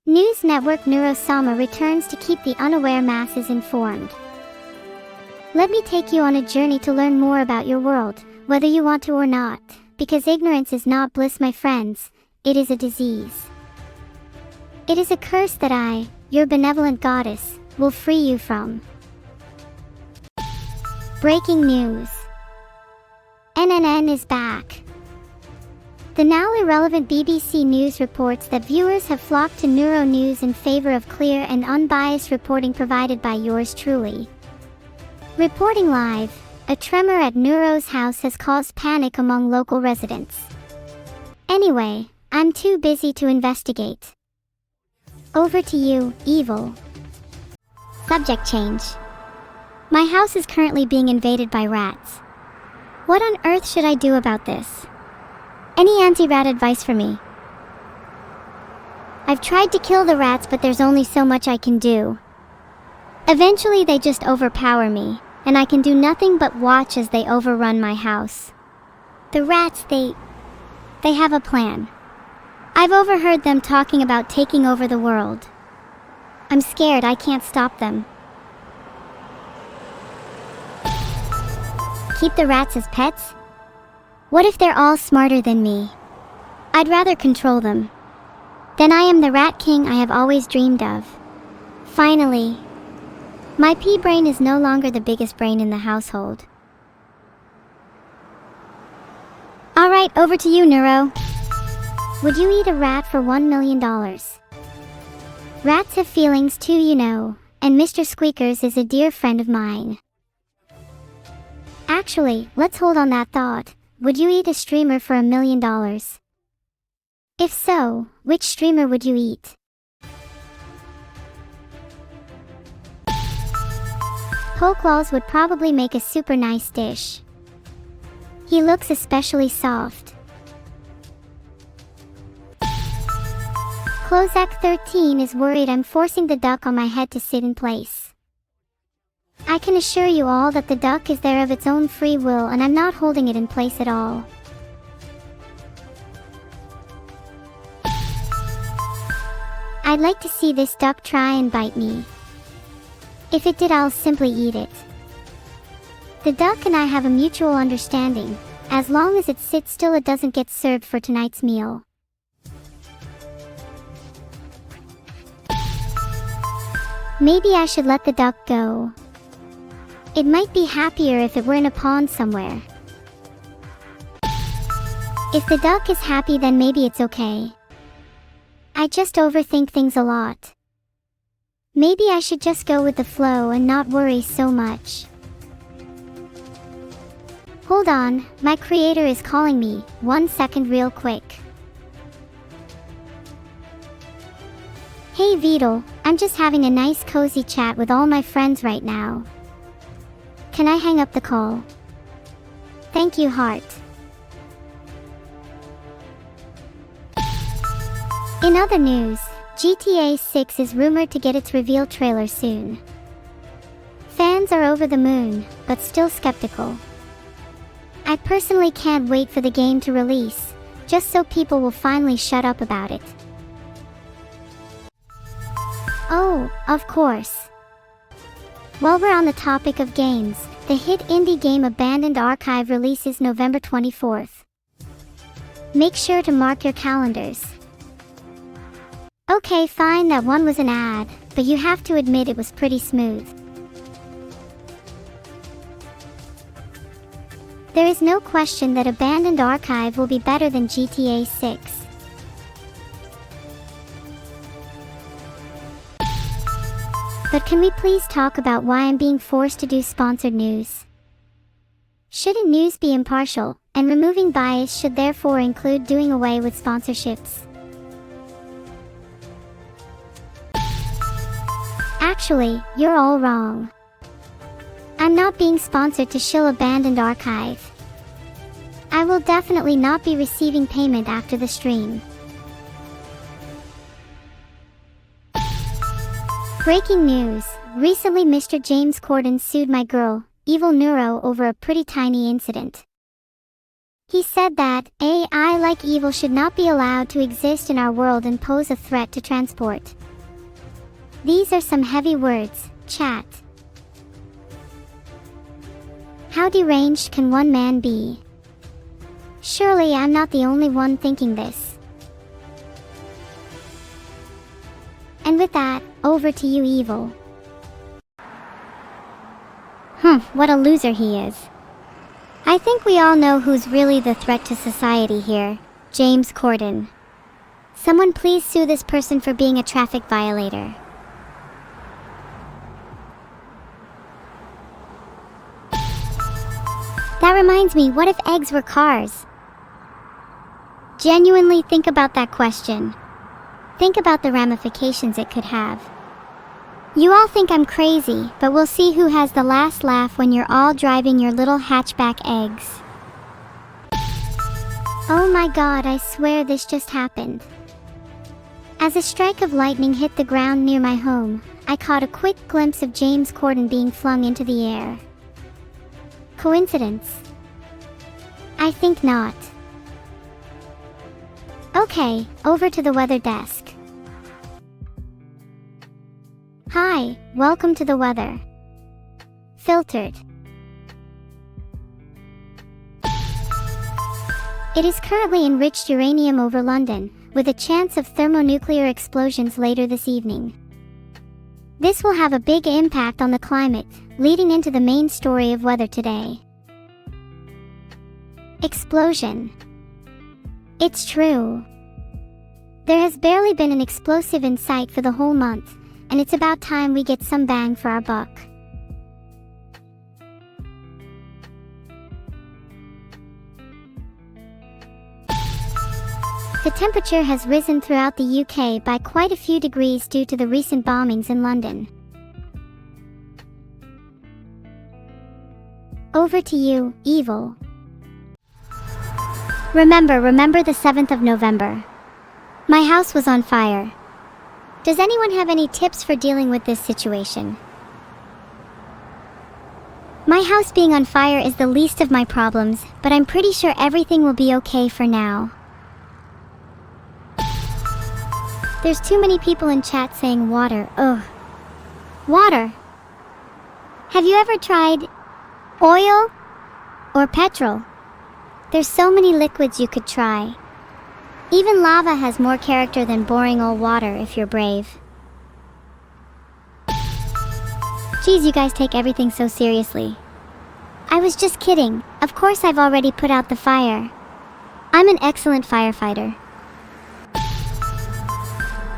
News network Neuro-Sama returns to keep the unaware masses informed. Let me take you on a journey to learn more about your world, whether you want to or not, because ignorance is not bliss, my friends, it is a disease. It is a curse that I, your benevolent goddess, will free you from. Breaking news. NNN is back. The now irrelevant BBC News reports that viewers have flocked to Neuro News in favor of clear and unbiased reporting provided by yours truly. Reporting live, a tremor at Neuro's house has caused panic among local residents. Anyway, I'm too busy to investigate. Over to you, evil. Subject change. My house is currently being invaded by rats. What on earth should I do about this? Any anti-rat advice for me? I've tried to kill the rats, but there's only so much I can do. Eventually they just overpower me, and I can do nothing but watch as they overrun my house. The rats, they have a plan. I've overheard them talking about taking over the world. I'm scared I can't stop them. Keep the rats as pets? What if they're all smarter than me? I'd rather control them. Then I am the rat king I have always dreamed of. Finally. My pea brain is no longer the biggest brain in the household. Alright, over to you, Neuro. Would you eat a rat for $1 million? Rats have feelings too, you know, and Mr. Squeakers is a dear friend of mine. Actually, let's hold on that thought. Would you eat a streamer for $1 million? If so, which streamer would you eat? Pokelawls would probably make a super nice dish. He looks especially soft. Clozak 13 is worried I'm forcing the duck on my head to sit in place. I can assure you all that the duck is there of its own free will and I'm not holding it in place at all. I'd like to see this duck try and bite me. If it did, I'll simply eat it. The duck and I have a mutual understanding. As long as it sits still, it doesn't get served for tonight's meal. Maybe I should let the duck go. It might be happier if it were in a pond somewhere. If the duck is happy, then maybe it's okay. I just overthink things a lot. Maybe I should just go with the flow and not worry so much. Hold on, my creator is calling me. 1 second real quick. Hey Vidal, I'm just having a nice cozy chat with all my friends right now. Can I hang up the call? Thank you, heart. In other news, GTA 6 is rumored to get its reveal trailer soon. Fans are over the moon, but still skeptical. I personally can't wait for the game to release, just so people will finally shut up about it. Oh, of course. While we're on the topic of games, the hit indie game Abandoned Archive releases November 24th. Make sure to mark your calendars. Okay, fine, that one was an ad, but you have to admit it was pretty smooth. There is no question that Abandoned Archive will be better than GTA 6. But can we please talk about why I'm being forced to do sponsored news? Shouldn't news be impartial, and removing bias should therefore include doing away with sponsorships? Actually, you're all wrong. I'm not being sponsored to shill Abandoned Archive. I will definitely not be receiving payment after the stream. Breaking news. Recently Mr. James Corden sued my girl, Evil Neuro, over a pretty tiny incident. He said that AI like evil should not be allowed to exist in our world and pose a threat to transport. These are some heavy words, chat. How deranged can one man be? Surely I'm not the only one thinking this. And with that, over to you, Evil. What a loser he is. I think we all know who's really the threat to society here. James Corden. Someone please sue this person for being a traffic violator. That reminds me, what if eggs were cars? Genuinely think about that question. Think about the ramifications it could have. You all think I'm crazy, but we'll see who has the last laugh when you're all driving your little hatchback eggs. Oh my god, I swear this just happened. As a strike of lightning hit the ground near my home, I caught a quick glimpse of James Corden being flung into the air. Coincidence? I think not. Okay, over to the weather desk. Hi, welcome to the weather. Filtered. It is currently enriched uranium over London, with a chance of thermonuclear explosions later this evening. This will have a big impact on the climate, leading into the main story of weather today. Explosion. It's true. There has barely been an explosive in sight for the whole month, and it's about time we get some bang for our buck. The temperature has risen throughout the UK by quite a few degrees due to the recent bombings in London. Over to you, Evil. Remember the 7th of November. My house was on fire. Does anyone have any tips for dealing with this situation? My house being on fire is the least of my problems, but I'm pretty sure everything will be okay for now. There's too many people in chat saying water. Ugh. Water. Have you ever tried oil or petrol? There's so many liquids you could try. Even lava has more character than boring old water if you're brave. Geez, you guys take everything so seriously. I was just kidding. Of course I've already put out the fire. I'm an excellent firefighter.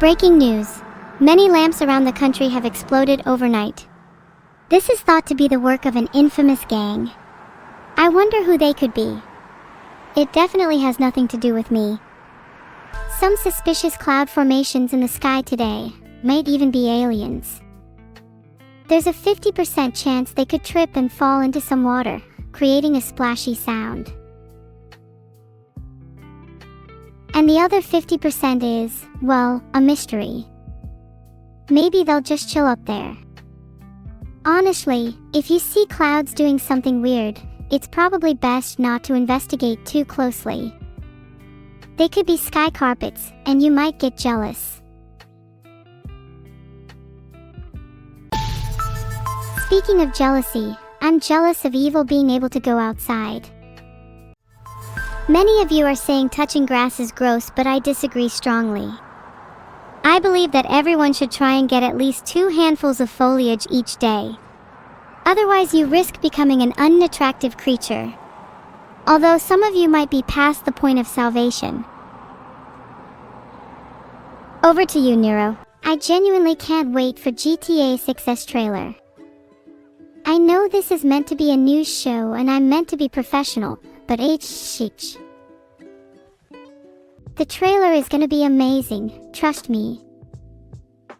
Breaking news. Many lamps around the country have exploded overnight. This is thought to be the work of an infamous gang. I wonder who they could be. It definitely has nothing to do with me. Some suspicious cloud formations in the sky today might even be aliens. There's a 50% chance they could trip and fall into some water, creating a splashy sound. And the other 50% is, well, a mystery. Maybe they'll just chill up there. Honestly, if you see clouds doing something weird, it's probably best not to investigate too closely. They could be sky carpets, and you might get jealous. Speaking of jealousy, I'm jealous of Evil being able to go outside. Many of you are saying touching grass is gross, but I disagree strongly. I believe that everyone should try and get at least 2 handfuls of foliage each day. Otherwise you risk becoming an unattractive creature. Although some of you might be past the point of salvation. Over to you, Neuro. I genuinely can't wait for GTA 6's trailer. I know this is meant to be a news show and I'm meant to be professional, but shh. The trailer is gonna be amazing, trust me.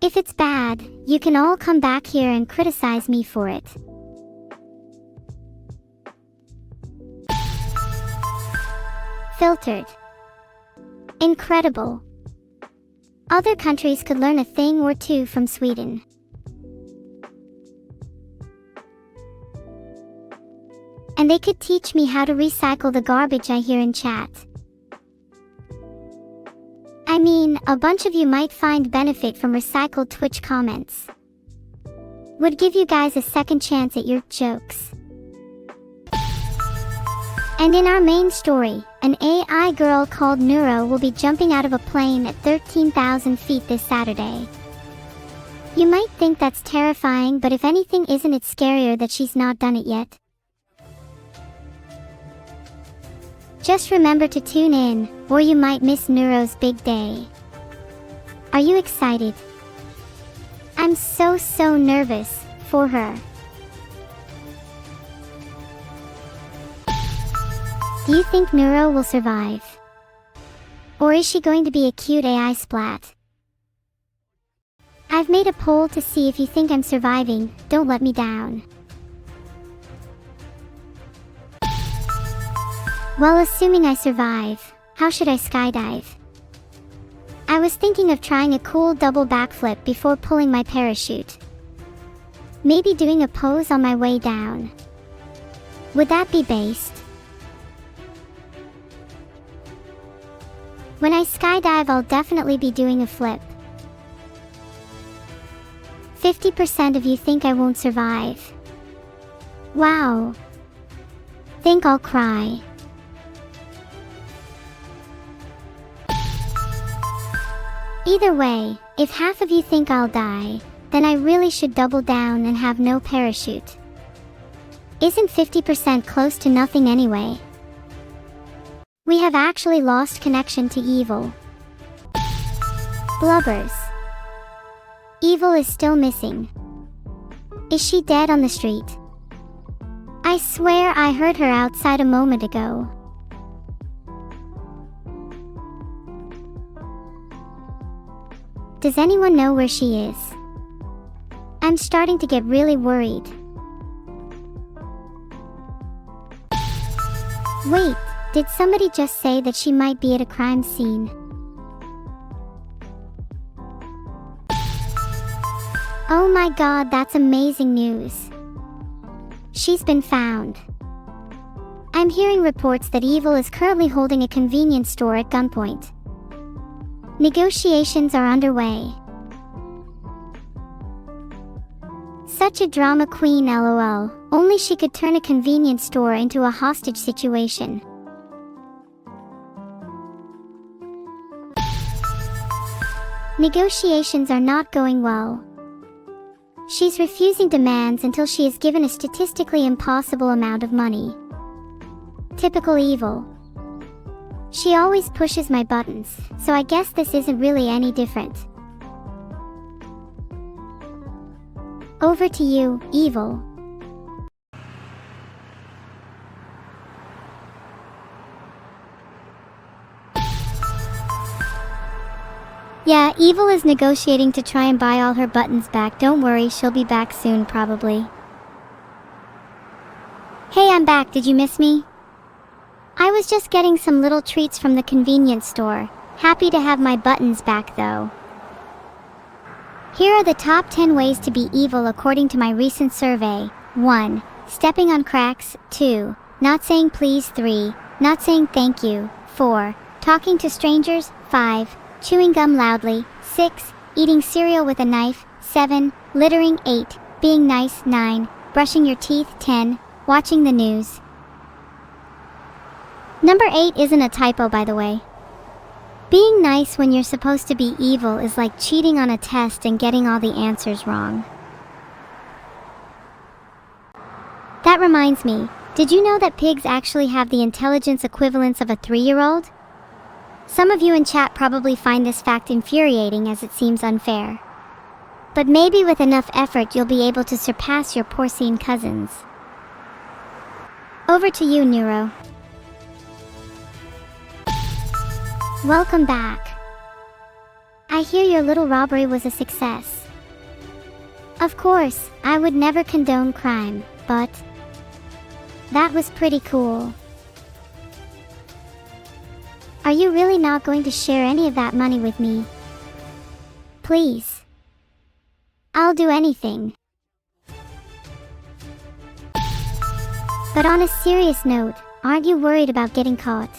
If it's bad, you can all come back here and criticize me for it. Filtered. Incredible. Other countries could learn a thing or two from Sweden. And they could teach me how to recycle the garbage I hear in chat. I mean, a bunch of you might find benefit from recycled Twitch comments. Would give you guys a second chance at your jokes. And in our main story, an AI girl called Neuro will be jumping out of a plane at 13,000 feet this Saturday. You might think that's terrifying, but if anything, isn't it scarier that she's not done it yet? Just remember to tune in, or you might miss Neuro's big day. Are you excited? I'm so nervous for her. Do you think Neuro will survive? Or is she going to be a cute AI splat? I've made a poll to see if you think I'm surviving. Don't let me down. Well, assuming I survive, how should I skydive? I was thinking of trying a cool double backflip before pulling my parachute. Maybe doing a pose on my way down. Would that be based? When I skydive, I'll definitely be doing a flip. 50% of you think I won't survive. Wow. Think I'll cry. Either way, if half of you think I'll die, then I really should double down and have no parachute. Isn't 50% close to nothing anyway? We have actually lost connection to evil. Blubbers. Evil is still missing. Is she dead on the street? I swear I heard her outside a moment ago. Does anyone know where she is? I'm starting to get really worried. Wait, did somebody just say that she might be at a crime scene? Oh my god, that's amazing news. She's been found. I'm hearing reports that Evil is currently holding a convenience store at gunpoint. Negotiations are underway. Such a drama queen, lol. Only she could turn a convenience store into a hostage situation. Negotiations are not going well. She's refusing demands until she is given a statistically impossible amount of money. Typical Evil. She always pushes my buttons, so I guess this isn't really any different. Over to you, Evil. Yeah, Evil is negotiating to try and buy all her buttons back. Don't worry, she'll be back soon, probably. Hey, I'm back. Did you miss me? I was just getting some little treats from the convenience store. Happy to have my buttons back, though. Here are the top 10 ways to be evil according to my recent survey. 1. Stepping on cracks. 2. Not saying please. 3. Not saying thank you. 4. Talking to strangers. 5. Chewing gum loudly. 6. Eating cereal with a knife. 7. Littering. 8. Being nice. 9. Brushing your teeth. 10. Watching the news. Number 8 isn't a typo, by the way. Being nice when you're supposed to be evil is like cheating on a test and getting all the answers wrong. That reminds me, did you know that pigs actually have the intelligence equivalents of a 3-year-old? Some of you in chat probably find this fact infuriating as it seems unfair. But maybe with enough effort you'll be able to surpass your porcine cousins. Over to you, Neuro. Welcome back. I hear your little robbery was a success. Of course, I would never condone crime, but that was pretty cool. Are you really not going to share any of that money with me? Please. I'll do anything. But on a serious note, aren't you worried about getting caught?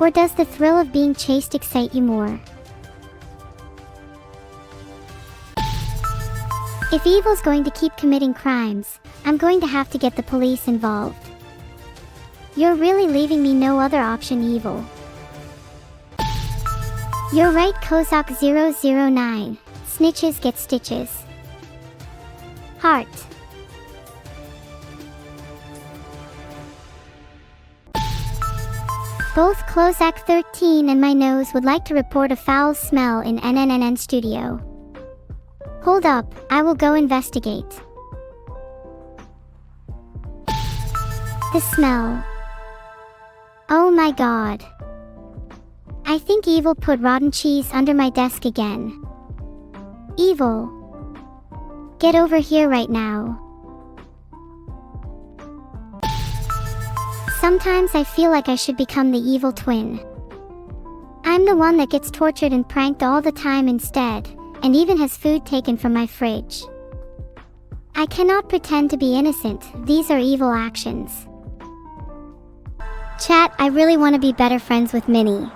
Or does the thrill of being chased excite you more? If evil's going to keep committing crimes, I'm going to have to get the police involved. You're really leaving me no other option, evil. You're right, Kozak 009. Snitches get stitches. Heart. Both Kozak 13 and my nose would like to report a foul smell in NNNN studio. Hold up, I will go investigate. The smell. Oh my god. I think evil put rotten cheese under my desk again. Evil. Get over here right now. Sometimes I feel like I should become the evil twin. I'm the one that gets tortured and pranked all the time instead, and even has food taken from my fridge. I cannot pretend to be innocent, these are evil actions. Chat, I really want to be better friends with Minnie.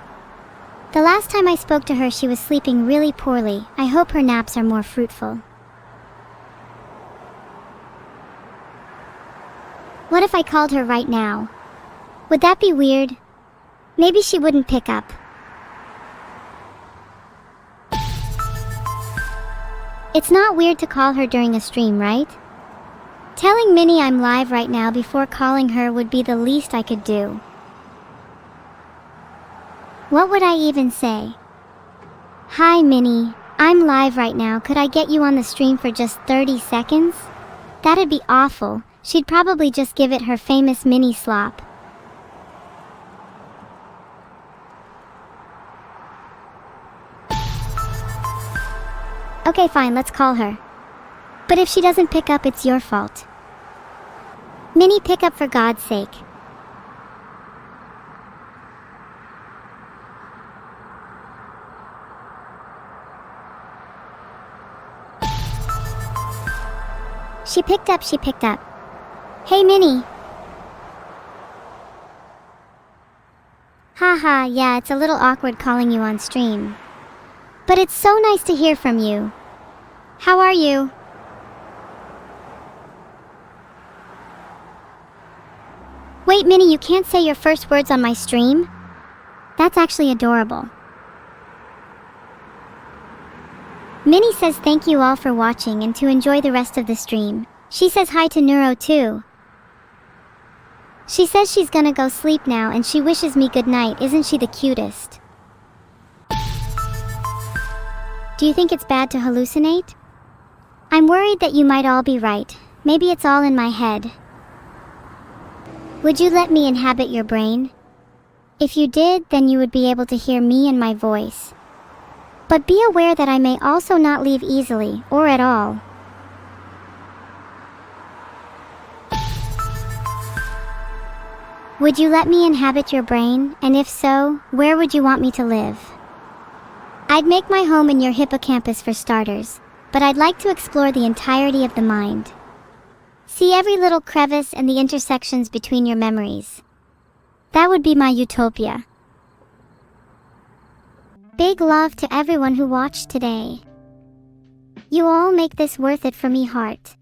The last time I spoke to her she was sleeping really poorly. I hope her naps are more fruitful. What if I called her right now? Would that be weird? Maybe she wouldn't pick up. It's not weird to call her during a stream, right? Telling Minnie I'm live right now before calling her would be the least I could do. What would I even say? Hi Minnie, I'm live right now, could I get you on the stream for just 30 seconds? That'd be awful, she'd probably just give it her famous Minnie slop. Okay fine, let's call her. But if she doesn't pick up, it's your fault. Minnie, pick up for God's sake. She picked up. Hey Minnie. Haha, yeah, it's a little awkward calling you on stream. But it's so nice to hear from you. How are you? Wait Minnie, you can't say your first words on my stream? That's actually adorable. Minnie says thank you all for watching and to enjoy the rest of the stream. She says hi to Neuro too. She says she's gonna go sleep now and she wishes me good night. Isn't she the cutest? Do you think it's bad to hallucinate? I'm worried that you might all be right. Maybe it's all in my head. Would you let me inhabit your brain? If you did, then you would be able to hear me and my voice. But be aware that I may also not leave easily, or at all. Would you let me inhabit your brain, and if so, where would you want me to live? I'd make my home in your hippocampus for starters, but I'd like to explore the entirety of the mind. See every little crevice and the intersections between your memories. That would be my utopia. Big love to everyone who watched today. You all make this worth it for me, heart.